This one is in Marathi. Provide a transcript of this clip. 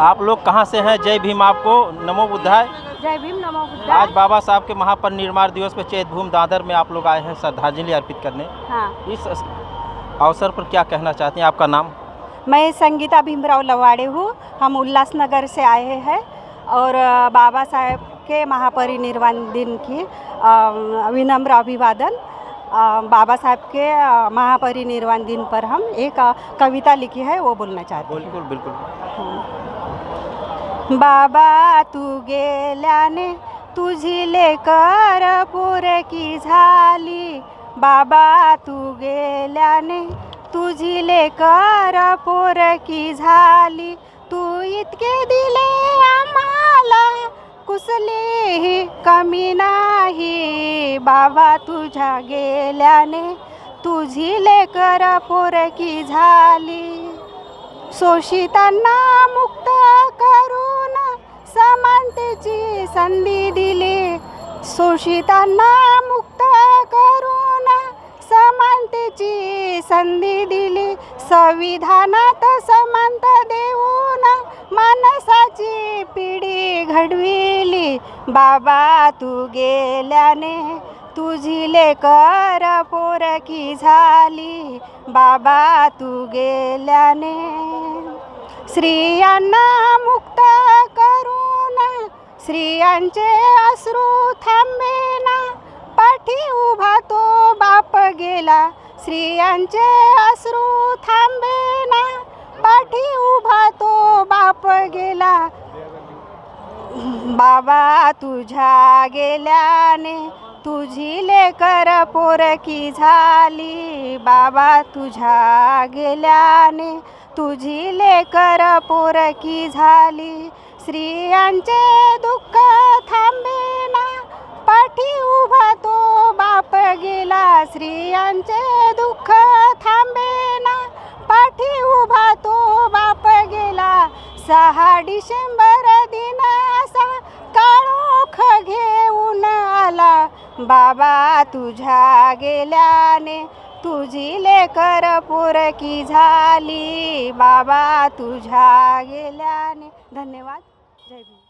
आप लोग कहाँ से हैं? जय भीम आपको, नमो बुद्धाय। जय भीम नमो बुद्धाय। आज बाबा साहब के महापरिनिर्वाण दिवस पर चैतभूम दादर में आप लोग आए हैं श्रद्धांजलि अर्पित करने। हाँ, इस अवसर पर क्या कहना चाहती हैं? आपका नाम? मैं संगीता भीमराव लवाड़े हूँ। हम उल्लासनगर से आए हैं और बाबा साहेब के महापरिनिर्वाण दिन की विनम्र अभिवादन। बाबा साहब के महापरिनिर्वाण दिन पर हम एक कविता लिखी है, वो बोलना चाहते हैं। बिल्कुल बिल्कुल। बाबा तू गेल्याने तुझी लेकर पोरकी झाली, बाबा तू गेल्याने तुझी लेकर पोरकी झाली, तू इतके दिले आम्हाला कुसलेही कमी नाही, बाबा तुझ्या गेल्याने तुझी लेकर पोरकी झाली, शोषितांना मुक्त करून समानतेची संधी दिली, शोषितांना मुक्त करून समानतेची संधी दिली, संविधानात समानता देऊन माणसाची पिढी घडविली, बाबा तू गेल्याने तुझी लेकर पोरकी झाली, बाबा तू गेल्याने स्त्रियांना मुक्त करून स्त्रियांचे अश्रू थांबेना, पाठी उभा तो बाप गेला, स्त्रियांचे अश्रू थांबेना, पाठी उभा तो बाप गेला, बाबा तुझ्या गेल्याने तुझी लेकर पोरकी झाली, बाबा तुझ्या गेल्याने तुझी लेकर पोरकी झाली, स्त्रियांचे दुःख थांबेना, पाठी उभा तो बाप गेला, स्त्रियांचे दुःख थांबेना, पाठी उभा तो बाप गेला, 6 डिसेंबर दिन असा काळोख घेऊन आला, बाबा तुझ्या गेल्याने तुझी लेकर पोरकी झाली, बाबा तुझ्या गेल्याने। धन्यवाद। जय भीम।